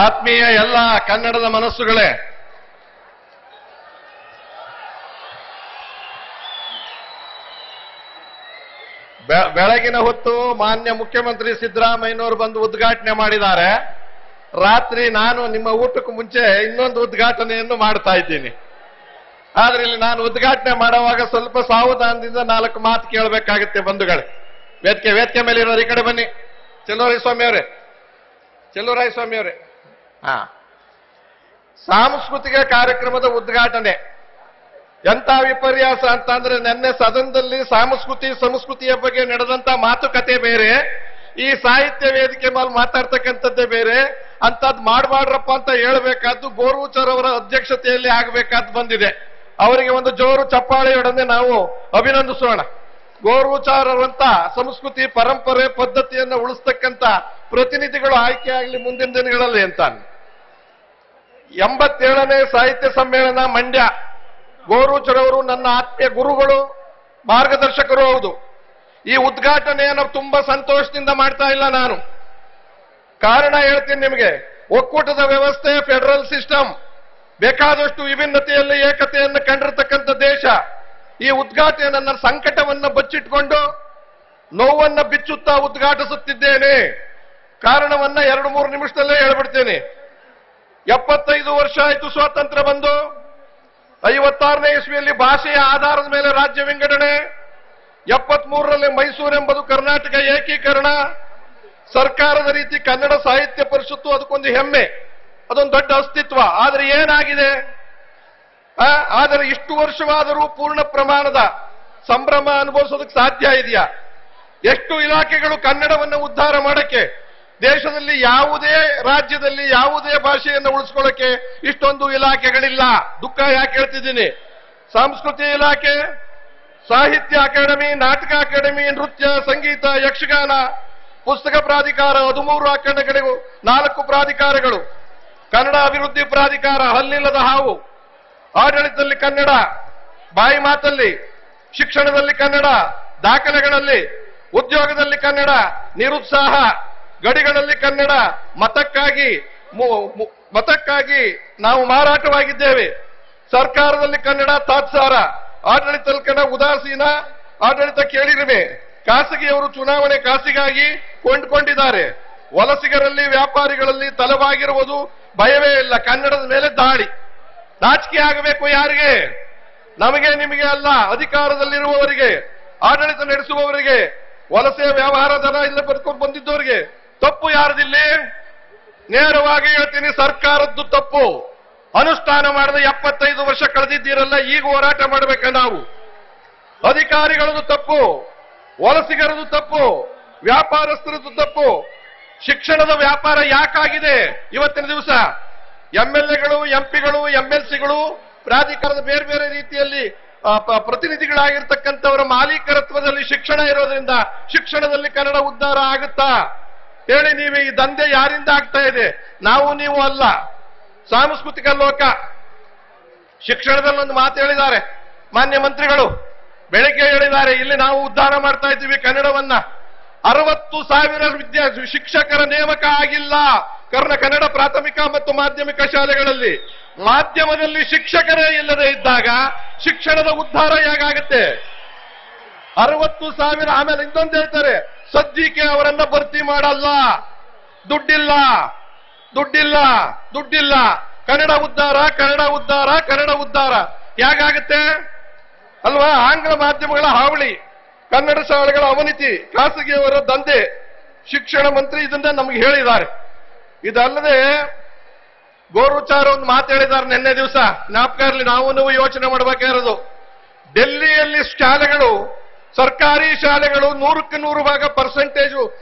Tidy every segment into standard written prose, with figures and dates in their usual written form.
ಆತ್ಮೀಯ ಎಲ್ಲ ಕನ್ನಡದ ಮನಸ್ಸುಗಳೇ, ಬೆಳಗಿನ ಹೊತ್ತು ಮಾನ್ಯ ಮುಖ್ಯಮಂತ್ರಿ ಸಿದ್ದರಾಮಯ್ಯನವರು ಬಂದು ಉದ್ಘಾಟನೆ ಮಾಡಿದ್ದಾರೆ. ರಾತ್ರಿ ನಾನು ನಿಮ್ಮ ಊಟಕ್ಕೂ ಮುಂಚೆ ಇನ್ನೊಂದು ಉದ್ಘಾಟನೆಯನ್ನು ಮಾಡ್ತಾ ಇದ್ದೀನಿ. ಆದ್ರೆ ಇಲ್ಲಿ ನಾನು ಉದ್ಘಾಟನೆ ಮಾಡುವಾಗ ಸ್ವಲ್ಪ ಸಾವಧಾನದಿಂದ 4 ಮಾತು ಕೇಳಬೇಕಾಗುತ್ತೆ ಬಂಧುಗಳೇ. ವೇದಿಕೆ ಮೇಲೆ ಇರೋರು ಈ ಕಡೆ ಬನ್ನಿ. ಚೆಲುವರಾಯಸ್ವಾಮಿ ಅವರೇ. ಸಾಂಸ್ಕೃತಿಕ ಕಾರ್ಯಕ್ರಮದ ಉದ್ಘಾಟನೆ ಎಂತ ವಿಪರ್ಯಾಸ ಅಂತಂದ್ರೆ, ನಿನ್ನೆ ಸದನದಲ್ಲಿ ಸಂಸ್ಕೃತಿಯ ಬಗ್ಗೆ ನಡೆದಂತ ಮಾತುಕತೆ ಬೇರೆ, ಈ ಸಾಹಿತ್ಯ ವೇದಿಕೆ ಮೇಲೆ ಮಾತಾಡ್ತಕ್ಕಂಥದ್ದೇ ಬೇರೆ. ಅಂತದ್ ಮಾಡ್ರಪ್ಪ ಅಂತ ಹೇಳ್ಬೇಕಾದ್ದು ಗೋರ್ವುಚಾರ್ ಅವರ ಅಧ್ಯಕ್ಷತೆಯಲ್ಲಿ ಆಗಬೇಕಾದ್ದು ಬಂದಿದೆ. ಅವರಿಗೆ ಒಂದು ಜೋರು ಚಪ್ಪಾಳೆಯೊಡನೆ ನಾವು ಅಭಿನಂದಿಸೋಣ. ಗೋರ್ವುಚಾರ್ ಅವರಂತ ಸಂಸ್ಕೃತಿ ಪರಂಪರೆ ಪದ್ಧತಿಯನ್ನು ಉಳಿಸ್ತಕ್ಕಂಥ ಪ್ರತಿನಿಧಿಗಳು ಆಯ್ಕೆ ಆಗಲಿ ಮುಂದಿನ ದಿನಗಳಲ್ಲಿ ಅಂತ. 87ನೇ ಸಾಹಿತ್ಯ ಸಮ್ಮೇಳನ ಮಂಡ್ಯ. ಗೋರ್ವುಚಾರ್ ಅವರು ನನ್ನ ಆತ್ಮೀಯ ಗುರುಗಳು, ಮಾರ್ಗದರ್ಶಕರು ಹೌದು. ಈ ಉದ್ಘಾಟನೆಯನ್ನು ತುಂಬಾ ಸಂತೋಷದಿಂದ ಮಾಡ್ತಾ ಇಲ್ಲ ನಾನು. ಕಾರಣ ಹೇಳ್ತೀನಿ ನಿಮಗೆ. ಒಕ್ಕೂಟದ ವ್ಯವಸ್ಥೆ, ಫೆಡರಲ್ ಸಿಸ್ಟಮ್, ಬೇಕಾದಷ್ಟು ವಿಭಿನ್ನತೆಯಲ್ಲಿ ಏಕತೆಯನ್ನು ಕಂಡಿರತಕ್ಕಂಥ ದೇಶ. ಈ ಉದ್ಘಾಟನೆ ನನ್ನ ಸಂಕಟವನ್ನು ಬಚ್ಚಿಟ್ಕೊಂಡು ನೋವನ್ನ ಬಿಚ್ಚುತ್ತಾ ಉದ್ಘಾಟಿಸುತ್ತಿದ್ದೇನೆ. ಕಾರಣವನ್ನ 2-3 ನಿಮಿಷದಲ್ಲೇ ಹೇಳ್ಬಿಡ್ತೇನೆ. 75 ವರ್ಷ ಆಯಿತು ಸ್ವಾತಂತ್ರ್ಯ ಬಂದು. 56ನೇ ಇಸ್ವಿಯಲ್ಲಿ ಭಾಷೆಯ ಆಧಾರದ ಮೇಲೆ ರಾಜ್ಯ ವಿಂಗಡಣೆ, 73ರಲ್ಲಿ ಮೈಸೂರು ಎಂಬುದು ಕರ್ನಾಟಕ ಏಕೀಕರಣ, ಸರ್ಕಾರದ ರೀತಿ ಕನ್ನಡ ಸಾಹಿತ್ಯ ಪರಿಷತ್ತು, ಅದಕ್ಕೊಂದು ಹೆಮ್ಮೆ, ಅದೊಂದು ದೊಡ್ಡ ಅಸ್ತಿತ್ವ. ಆದರೆ ಏನಾಗಿದೆ? ಆದರೆ ಇಷ್ಟು ವರ್ಷವಾದರೂ ಪೂರ್ಣ ಪ್ರಮಾಣದ ಸಂಭ್ರಮ ಅನುಭವಿಸೋದಕ್ಕೆ ಸಾಧ್ಯ ಇದೆಯಾ? ಎಷ್ಟು ಇಲಾಖೆಗಳು ಕನ್ನಡವನ್ನು ಉದ್ಧಾರ ಮಾಡಕ್ಕೆ, ದೇಶದಲ್ಲಿ ಯಾವುದೇ ರಾಜ್ಯದಲ್ಲಿ ಯಾವುದೇ ಭಾಷೆಯನ್ನು ಉಳಿಸ್ಕೊಳ್ಳಕ್ಕೆ ಇಷ್ಟೊಂದು ಇಲಾಖೆಗಳಿಲ್ಲ. ದುಃಖ ಯಾಕೆ ಹೇಳ್ತಿದ್ದೀನಿ? ಸಂಸ್ಕೃತಿ ಇಲಾಖೆ, ಸಾಹಿತ್ಯ ಅಕಾಡೆಮಿ, ನಾಟಕ ಅಕಾಡೆಮಿ, ನೃತ್ಯ, ಸಂಗೀತ, ಯಕ್ಷಗಾನ, ಪುಸ್ತಕ ಪ್ರಾಧಿಕಾರ 13 ಅಕಾಡೆಮಿಗಳು, 4 ಪ್ರಾಧಿಕಾರಗಳು, ಕನ್ನಡ ಅಭಿವೃದ್ಧಿ ಪ್ರಾಧಿಕಾರ, ಹಲ್ಲಿಲ್ಲದ ಹಾವು, ಆಡಳಿತದಲ್ಲಿ ಕನ್ನಡ, ಬಾಯಿ ಮಾತಲ್ಲಿ, ಶಿಕ್ಷಣದಲ್ಲಿ ಕನ್ನಡ, ದಾಖಲೆಗಳಲ್ಲಿ, ಉದ್ಯೋಗದಲ್ಲಿ ಕನ್ನಡ, ನಿರುತ್ಸಾಹ, ಗಡಿಗಳಲ್ಲಿ ಕನ್ನಡ, ಮತಕ್ಕಾಗಿ ನಾವು ಮಾರಾಟವಾಗಿದ್ದೇವೆ, ಸರ್ಕಾರದಲ್ಲಿ ಕನ್ನಡ ತಾತ್ಸಾರ, ಆಡಳಿತದಲ್ಲಿ ಕನ್ನಡ ಉದಾಸೀನ, ಆಡಳಿತ ಕೇಳಿರುವೆ, ಖಾಸಗಿಯವರು ಚುನಾವಣೆ ಕಾಸಿಗಾಗಿ ಕೊಂಡುಕೊಂಡಿದ್ದಾರೆ, ವಲಸಿಗರಲ್ಲಿ ವ್ಯಾಪಾರಿಗಳಲ್ಲಿ ತಲೆಬಾಗಿರುವುದು ಭಯವೇ ಇಲ್ಲ, ಕನ್ನಡದ ಮೇಲೆ ದಾಳಿ. ನಾಚಿಕೆ ಆಗಬೇಕು ಯಾರಿಗೆ? ನಮಗೆ ನಿಮಗೆ ಅಲ್ಲ, ಅಧಿಕಾರದಲ್ಲಿರುವವರಿಗೆ, ಆಡಳಿತ ನಡೆಸುವವರಿಗೆ, ವಲಸೆ ವ್ಯವಹಾರ ದರ ಇಲ್ಲ ಬದುಕೊಂಡು ಬಂದಿದ್ದವರಿಗೆ. ತಪ್ಪು ಯಾರದಿಲ್ಲಿ? ನೇರವಾಗಿ ಹೇಳ್ತೀನಿ, ಸರ್ಕಾರದ್ದು ತಪ್ಪು. ಅನುಷ್ಠಾನ ಮಾಡದೆ 75 ವರ್ಷ ಕಳೆದಿದ್ದೀರಲ್ಲ, ಈಗ ಹೋರಾಟ ಮಾಡಬೇಕ ನಾವು. ಅಧಿಕಾರಿಗಳದ್ದು ತಪ್ಪು, ವಲಸಿಗರದು ತಪ್ಪು, ವ್ಯಾಪಾರಸ್ಥರದ್ದು ತಪ್ಪು. ಶಿಕ್ಷಣದ ವ್ಯಾಪಾರ ಯಾಕಾಗಿದೆ ಇವತ್ತಿನ ದಿವಸ? ಎಂಎಲ್ಎಗಳು, ಎಂಪಿಗಳು, ಎಂಎಲ್ಸಿಗಳು, ಪ್ರಾಧಿಕಾರದ ಬೇರೆ ಬೇರೆ ರೀತಿಯಲ್ಲಿ ಪ್ರತಿನಿಧಿಗಳಾಗಿರ್ತಕ್ಕಂಥವರ ಮಾಲೀಕರತ್ವದಲ್ಲಿ ಶಿಕ್ಷಣ ಇರೋದ್ರಿಂದ ಶಿಕ್ಷಣದಲ್ಲಿ ಕನ್ನಡ ಉದ್ಧಾರ ಆಗುತ್ತಾ ಹೇಳಿ? ನೀವೇ ಈ ದಂಧೆ ಯಾರಿಂದ ಆಗ್ತಾ ಇದೆ? ನಾವು ನೀವು ಅಲ್ಲ. ಸಾಂಸ್ಕೃತಿಕ ಲೋಕ ಶಿಕ್ಷಣದಲ್ಲಿ ಒಂದು ಮಾತು ಹೇಳಿದ್ದಾರೆ ಮಾನ್ಯ ಮಂತ್ರಿಗಳು, ಬೆಳಗ್ಗೆ ಹೇಳಿದ್ದಾರೆ, ಇಲ್ಲಿ ನಾವು ಉದ್ಧಾರ ಮಾಡ್ತಾ ಇದ್ದೀವಿ ಕನ್ನಡವನ್ನ. 60,000 ಶಿಕ್ಷಕರ ನೇಮಕ ಆಗಿಲ್ಲ ಕನ್ನಡ ಪ್ರಾಥಮಿಕ ಮತ್ತು ಮಾಧ್ಯಮಿಕ ಶಾಲೆಗಳಲ್ಲಿ. ಮಾಧ್ಯಮದಲ್ಲಿ ಶಿಕ್ಷಕರೇ ಇಲ್ಲದೆ ಇದ್ದಾಗ ಶಿಕ್ಷಣದ ಉದ್ಧಾರ ಹೇಗಾಗುತ್ತೆ? 60,000. ಆಮೇಲೆ ಇನ್ನೊಂದು ಹೇಳ್ತಾರೆ, ಸದ್ಯಕ್ಕೆ ಅವರನ್ನ ಭರ್ತಿ ಮಾಡಲ್ಲ, ದುಡ್ಡಿಲ್ಲ. ಕನ್ನಡ ಉದ್ಧಾರ ಹೇಗಾಗುತ್ತೆ ಅಲ್ವಾ? ಆಂಗ್ಲ ಮಾಧ್ಯಮಗಳ ಹಾವಳಿ, ಕನ್ನಡ ಶಾಲೆಗಳ ಅವನತಿ, ಖಾಸಗಿಯವರ ದಂಧೆ. ಶಿಕ್ಷಣ ಮಂತ್ರಿ ಇದನ್ನ ನಮ್ಗೆ ಹೇಳಿದ್ದಾರೆ. ಇದಲ್ಲದೆ ಗೋರ್ವುಚಾರ್ ಒಂದು ಮಾತು ಹೇಳಿದ್ದಾರೆ ನಿನ್ನೆ ದಿವಸ, ಜ್ಞಾಪಕ ಇರಲಿ, ನಾವು ಯೋಚನೆ ಮಾಡಬೇಕಾಗಿರೋದು. ಡೆಲ್ಲಿಯಲ್ಲಿ ಶಾಲೆಗಳು, ಸರ್ಕಾರಿ ಶಾಲೆಗಳು 100ಕ್ಕೆ 100 ಪರ್ಸೆಂಟೇಜ್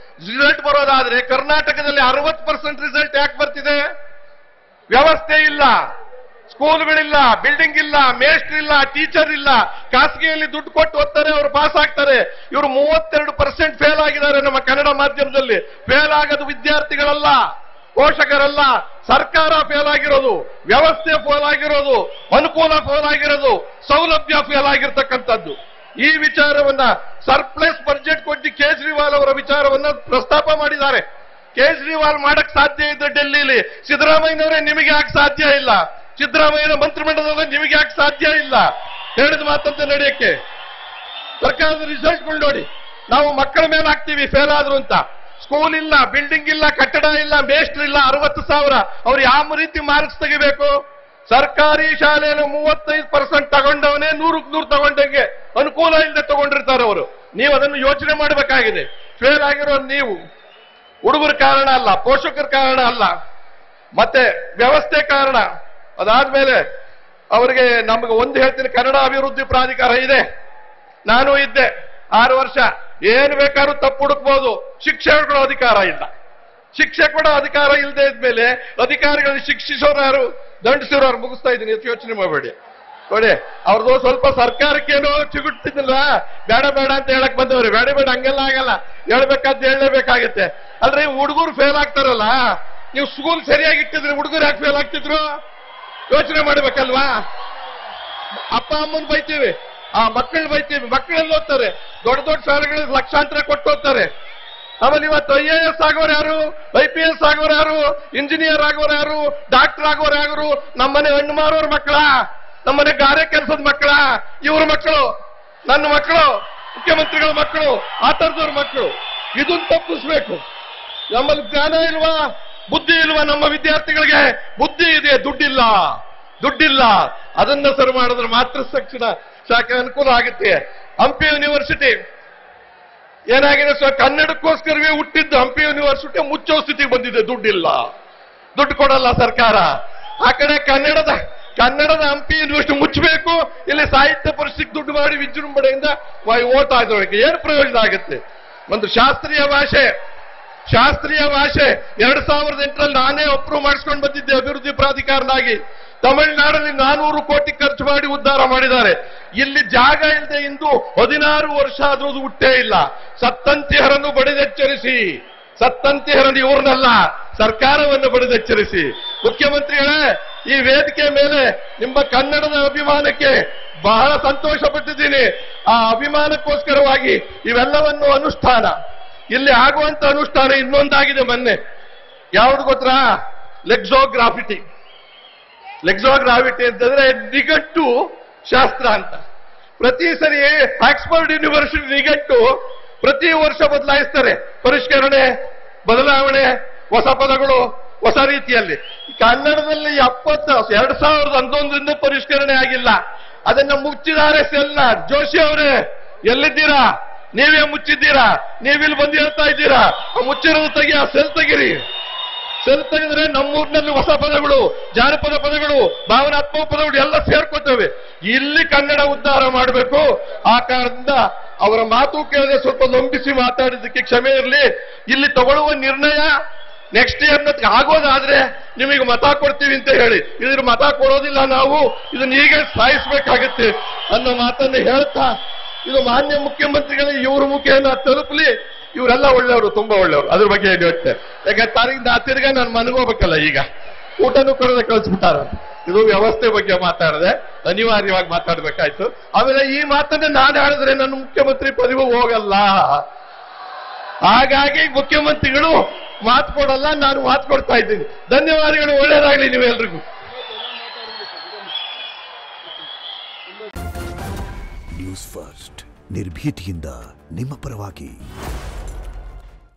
ರಿಸಲ್ಟ್ ಬರೋದಾದ್ರೆ ಕರ್ನಾಟಕದಲ್ಲಿ 60% ರಿಸಲ್ಟ್ ಯಾಕೆ ಬರ್ತಿದೆ? ವ್ಯವಸ್ಥೆ ಇಲ್ಲ, ಸ್ಕೂಲ್ಗಳಿಲ್ಲ, ಬಿಲ್ಡಿಂಗ್ ಇಲ್ಲ, ಮೇಸ್ಟ್ರ್ ಇಲ್ಲ, ಟೀಚರ್ ಇಲ್ಲ. ಖಾಸಗಿಯಲ್ಲಿ ದುಡ್ಡು ಕೊಟ್ಟು ಓದ್ತಾರೆ, ಅವರು ಪಾಸ್ ಆಗ್ತಾರೆ. ಇವರು 32% ಫೇಲ್ ಆಗಿದ್ದಾರೆ ನಮ್ಮ ಕನ್ನಡ ಮಾಧ್ಯಮದಲ್ಲಿ. ಫೇಲ್ ಆಗೋದು ವಿದ್ಯಾರ್ಥಿಗಳಲ್ಲ, ಪೋಷಕರಲ್ಲ, ಸರ್ಕಾರ ಫೇಲ್ ಆಗಿರೋದು, ವ್ಯವಸ್ಥೆ ಫೇಲ್ ಆಗಿರೋದು, ಅನುಕೂಲ ಫೇಲ್ ಆಗಿರೋದು, ಸೌಲಭ್ಯ ಫೇಲ್ ಆಗಿರ್ತಕ್ಕಂಥದ್ದು. ಈ ವಿಚಾರವನ್ನ ಸರ್ಪ್ಲಸ್ ಬಜೆಟ್ ಕೊಟ್ಟು ಕೇಜ್ರಿವಾಲ್ ಅವರ ವಿಚಾರವನ್ನ ಪ್ರಸ್ತಾಪ ಮಾಡಿದ್ದಾರೆ. ಕೇಜ್ರಿವಾಲ್ ಮಾಡಕ್ ಸಾಧ್ಯ ಇದ್ದ ಡೆಲ್ಲಿಲಿ, ಸಿದ್ದರಾಮಯ್ಯನವರೇ ನಿಮಗೆ ಯಾಕೆ ಸಾಧ್ಯ ಇಲ್ಲ? ಸಿದ್ದರಾಮಯ್ಯನ ಮಂತ್ರಿಮಂಡಲದಲ್ಲಿ ನಿಮಗೆ ಯಾಕೆ ಸಾಧ್ಯ ಇಲ್ಲ? ಹೇಳಿದ ಮಾತಂತೆ ನಡೆಯಕ್ಕೆ ಸರ್ಕಾರದ ರಿಸಲ್ಟ್ಗಳು ನೋಡಿ. ನಾವು ಮಕ್ಕಳ ಮೇಲೆ ಹಾಕ್ತೀವಿ ಫೇಲ್ ಆದ್ರು ಅಂತ. ಸ್ಕೂಲ್ ಇಲ್ಲ, ಬಿಲ್ಡಿಂಗ್ ಇಲ್ಲ, ಕಟ್ಟಡ ಇಲ್ಲ, ಮೇಸ್ಟ್ರ್ ಇಲ್ಲ, 60,000. ಅವ್ರು ಯಾವ ರೀತಿ ಮಾರ್ಕ್ಸ್ ತೆಗಿಬೇಕು? ಸರ್ಕಾರಿ ಶಾಲೆಯಲ್ಲಿ 35% ತಗೊಂಡವನೇ 100ಕ್ಕೆ 100 ತಗೊಂಡಂಗೆ ಅನುಕೂಲ ಇಲ್ಲದೆ ತಗೊಂಡಿರ್ತಾರೆ ಅವರು. ನೀವು ಅದನ್ನು ಯೋಚನೆ ಮಾಡಬೇಕಾಗಿದೆ. ಫೇಲ್ ಆಗಿರೋ ನೀವು ಹುಡುಗರ ಕಾರಣ ಅಲ್ಲ, ಪೋಷಕರ ಕಾರಣ ಅಲ್ಲ, ಮತ್ತೆ ವ್ಯವಸ್ಥೆ ಕಾರಣ. ಅದಾದ್ಮೇಲೆ ಅವರಿಗೆ ನಮಗೆ ಒಂದು ಹೇಳ್ತೀನಿ, ಕನ್ನಡ ಅಭಿವೃದ್ಧಿ ಪ್ರಾಧಿಕಾರ ಇದೆ, ನಾನು ಇದ್ದೆ 6 ವರ್ಷ. ಏನು ಬೇಕಾದ್ರೂ ತಪ್ಪು ಹುಡುಕ್ಬೋದು, ಶಿಕ್ಷೆ ಕೊಡೋ ಅಧಿಕಾರ ಇಲ್ಲ. ಶಿಕ್ಷೆ ಕೊಡೋ ಅಧಿಕಾರ ಇಲ್ಲದೆ ಇದ್ಮೇಲೆ ಅಧಿಕಾರಿಗಳನ್ನು ಶಿಕ್ಷಿಸೋರು ಯಾರು, ದಂಡಿಸೋರು ಯಾರು? ಮುಗಿಸ್ತಾ ಇದ್ದೀನಿ, ಯೋಚನೆ ಮಾಡಬೇಡಿ. ನೋಡಿ, ಅವ್ರದ್ದು ಸ್ವಲ್ಪ ಸರ್ಕಾರಕ್ಕೇನೋ ಚಿಗುಟ್ಟಿದ್ದಿಲ್ಲ, ಬೇಡ ಬೇಡ ಅಂತ ಹೇಳಕ್ ಬಂದವ್ರಿ. ಬೇಡ ಬೇಡ ಹಂಗೆಲ್ಲ ಆಗಲ್ಲ, ಹೇಳ್ಬೇಕಾದ್ ಹೇಳಲೇಬೇಕಾಗತ್ತೆ. ಅಲ್ರಿ, ಹುಡುಗರು ಫೇಲ್ ಆಗ್ತಾರಲ್ಲ, ನೀವು ಸ್ಕೂಲ್ ಸರಿಯಾಗಿ ಇಟ್ಟಿದ್ರೆ ಹುಡುಗರು ಯಾಕೆ ಫೇಲ್ ಆಗ್ತಿದ್ರು? ಯೋಚನೆ ಮಾಡ್ಬೇಕಲ್ವಾ? ಅಪ್ಪ ಅಮ್ಮನ್ ಬೈತೀವಿ, ಮಕ್ಕಳು ಬೈತೀವಿ. ಮಕ್ಕಳಲ್ಲಿ ಓದ್ತಾರೆ, ದೊಡ್ಡ ದೊಡ್ಡ ಶಾಲೆಗಳಲ್ಲಿ ಲಕ್ಷಾಂತರ ಕೊಟ್ಟು ಹೋಗ್ತಾರೆ. ಆಮೇಲೆ ಇವತ್ತು IAS ಆಗೋರು ಯಾರು, IPS ಆಗೋರು ಯಾರು, ಇಂಜಿನಿಯರ್ ಆಗೋರು ಯಾರು, ಡಾಕ್ಟರ್ ಆಗೋರು ಯಾರು? ನಮ್ಮನೆ ಹಣ್ಣು ಮಾರೋರ್ ಮಕ್ಕಳ, ನಮ್ಮನೆ ಗಾರೆ ಕೆಲಸದ ಮಕ್ಕಳ, ಇವ್ರ ಮಕ್ಕಳು, ನನ್ನ ಮಕ್ಕಳು, ಮುಖ್ಯಮಂತ್ರಿಗಳ ಮಕ್ಕಳು, ಆ ತರದವ್ರ ಮಕ್ಕಳು. ಇದನ್ನ ತಪ್ಪಿಸ್ಬೇಕು. ನಮ್ಮಲ್ಲಿ ಜ್ಞಾನ ಇಲ್ವಾ, ಬುದ್ಧಿ ಇಲ್ವಾ? ನಮ್ಮ ವಿದ್ಯಾರ್ಥಿಗಳಿಗೆ ಬುದ್ಧಿ ಇದೆ, ದುಡ್ಡಿಲ್ಲ. ಅದನ್ನ ಸರಿ ಮಾಡಿದ್ರೆ ಮಾತ್ರ ಶಿಕ್ಷಣ ಶಾಖೆ ಅನುಕೂಲ ಆಗುತ್ತೆ. ಹಂಪಿ ಯೂನಿವರ್ಸಿಟಿ ಏನಾಗಿದೆ ಸರ್, ಕನ್ನಡಕ್ಕೋಸ್ಕರವೇ ಹುಟ್ಟಿದ್ದು ಹಂಪಿ ಯೂನಿವರ್ಸಿಟಿ ಮುಚ್ಚೋ ಸ್ಥಿತಿಗೆ ಬಂದಿದೆ. ದುಡ್ಡು ಕೊಡಲ್ಲ ಸರ್ಕಾರ. ಆ ಕಡೆ ಕನ್ನಡದ ಹಂಪಿ ಯೂನಿವರ್ಸಿಟಿ ಮುಚ್ಚಬೇಕು, ಇಲ್ಲಿ ಸಾಹಿತ್ಯ ಪರಿಷತ್ತಿಗೆ ದುಡ್ಡು ಮಾಡಿ ವಿಜೃಂಭಣೆಯಿಂದ ಓದ್ತಾ ಇದ್ದವರಿಗೆ ಏನು ಪ್ರಯೋಜನ ಆಗುತ್ತೆ? ಒಂದು ಶಾಸ್ತ್ರೀಯ ಭಾಷೆ 2008ರಲ್ಲಿ ನಾನೇ ಅಪ್ರೂವ್ ಮಾಡಿಸ್ಕೊಂಡು ಬಂದಿದ್ದೆ ಅಭಿವೃದ್ಧಿ ಪ್ರಾಧಿಕಾರನಾಗಿ. ತಮಿಳುನಾಡಲ್ಲಿ 400 ಕೋಟಿ ಖರ್ಚು ಮಾಡಿ ಉದ್ಧಾರ ಮಾಡಿದ್ದಾರೆ. ಇಲ್ಲಿ ಜಾಗ ಇಲ್ಲದೆ ಇಂದು 16 ವರ್ಷ ಆದ್ರೂ ಹುಟ್ಟೇ ಇಲ್ಲ. ಸತ್ತಂತಿಹರನ್ನು ಬಡಿದೆಚ್ಚರಿಸಿ, ಸತ್ತಂತಿಹರನ್ನು ಇವ್ರನ್ನಲ್ಲ, ಸರ್ಕಾರವನ್ನು ಬಡಿದೆಚ್ಚರಿಸಿ. ಮುಖ್ಯಮಂತ್ರಿಗಳೇ, ಈ ವೇದಿಕೆ ಮೇಲೆ ನಿಮ್ಮ ಕನ್ನಡದ ಅಭಿಮಾನಕ್ಕೆ ಬಹಳ ಸಂತೋಷ ಪಟ್ಟಿದ್ದೀನಿ. ಆ ಅಭಿಮಾನಕ್ಕೋಸ್ಕರವಾಗಿ ಇವೆಲ್ಲವನ್ನು ಅನುಷ್ಠಾನ, ಇಲ್ಲಿ ಆಗುವಂತ ಅನುಷ್ಠಾನ ಇನ್ನೊಂದಾಗಿದೆ. ಮೊನ್ನೆ ಯಾವ್ದು ಗೊತ್ತಾ? ಲೆಕ್ಸೋಗ್ರಾಫಿಟಿ ಅಂತಂದ್ರೆ ನಿಘಂಟು ಶಾಸ್ತ್ರ ಅಂತ. ಪ್ರತಿ ಸರಿ ಆಕ್ಸ್ಫರ್ಡ್ ಯೂನಿವರ್ಸಿಟಿ ನಿಘಂಟು ಪ್ರತಿ ವರ್ಷ ಬದಲಾಯಿಸ್ತಾರೆ. ಪರಿಷ್ಕರಣೆ, ಬದಲಾವಣೆ, ಹೊಸ ಪದಗಳು, ಹೊಸ ರೀತಿಯಲ್ಲಿ. ಕನ್ನಡದಲ್ಲಿ 2011ರಿಂದ ಪರಿಷ್ಕರಣೆ ಆಗಿಲ್ಲ. ಅದನ್ನ ಮುಚ್ಚಿದ್ದಾರೆ ಸೆಲ್ನ. ಜೋಶಿ ಅವರೇ, ಎಲ್ಲಿದ್ದೀರಾ? ನೀವೇ ಮುಚ್ಚಿದ್ದೀರಾ, ನೀವಿಲ್ಲಿ ಬಂದು ಹೇಳ್ತಾ ಇದ್ದೀರಾ. ಮುಚ್ಚಿರೋದು ತೆಗಿ, ಆ ಸೆಲ್ ತೆಗಿರಿ. ಸೆಲ್ ತೆಗೆದ್ರೆ ನಮ್ಮೂರಿನಲ್ಲಿ ಹೊಸ ಪದಗಳು, ಜಾನಪದ ಪದಗಳು, ಭಾವನಾತ್ಮಕ ಪದಗಳು ಎಲ್ಲ ಸೇರ್ಕೋತವೆ. ಇಲ್ಲಿ ಕನ್ನಡ ಉದ್ಧಾರ ಮಾಡಬೇಕು. ಆ ಕಾರಣದಿಂದ ಅವರ ಮಾತು ಕೇಳದೆ ಸ್ವಲ್ಪ ಲಂಬಿಸಿ ಮಾತಾಡಿದ್ದಕ್ಕೆ ಕ್ಷಮೆ ಇರಲಿ. ಇಲ್ಲಿ ತಗೊಳ್ಳುವ ನಿರ್ಣಯ ನೆಕ್ಸ್ಟ್ ಇಯರ್ ಆಗೋದಾದ್ರೆ ನಿಮಗೆ ಮತ ಕೊಡ್ತೀವಿ ಅಂತ ಹೇಳಿ, ಇದ್ರ ಮತ ಕೊಡೋದಿಲ್ಲ ನಾವು, ಇದನ್ನ ಹೀಗೆ ಸಾಯಿಸಬೇಕಾಗತ್ತೆ ಅನ್ನೋ ಮಾತನ್ನು ಹೇಳ್ತಾ, ಇದು ಮಾನ್ಯ ಮುಖ್ಯಮಂತ್ರಿಗಳಿಗೆ ಇವ್ರ ಮುಖೇನ ತಲುಪಲಿ. ಇವರೆಲ್ಲ ಒಳ್ಳೆಯವರು, ತುಂಬಾ ಒಳ್ಳೆಯವರು. ಅದ್ರ ಬಗ್ಗೆ ಏನು ಹೇಳ್ತೇನೆ. ಯಾಕಂದ್ರೆ ತಿರ್ಗ ನಾನು ಮನಗೋಬೇಕಲ್ಲ, ಈಗ ಊಟನೂ ಕೊಡದೆ ಕಳಿಸ್ಬಿಟ್ಟಾರ. ಇದು ವ್ಯವಸ್ಥೆ ಬಗ್ಗೆ ಮಾತಾಡದೆ, ಅನಿವಾರ್ಯವಾಗಿ ಮಾತಾಡ್ಬೇಕಾಯ್ತು. ಆಮೇಲೆ ಈ ಮಾತನ್ನ ನಾನು ಹೇಳಿದ್ರೆ ನನ್ನ ಮುಖ್ಯಮಂತ್ರಿ ಪದವಿ ಹೋಗಲ್ಲ. ಹಾಗಾಗಿ ಮುಖ್ಯಮಂತ್ರಿಗಳು ಮಾತು ಕೊಡಲ್ಲ, ನಾನು ಮಾತು ಕೊಡ್ತಾ ಇದ್ದೀನಿ. ಧನ್ಯವಾದಗಳು, ಒಳ್ಳೆಯದಾಗಲಿ ನೀವೆಲ್ರಿಗೂ. ನ್ಯೂಸ್ ಫಸ್ಟ್, ನಿರ್ಭೀತಿಯಿಂದ ನಿಮ್ಮ ಪರವಾಗಿ.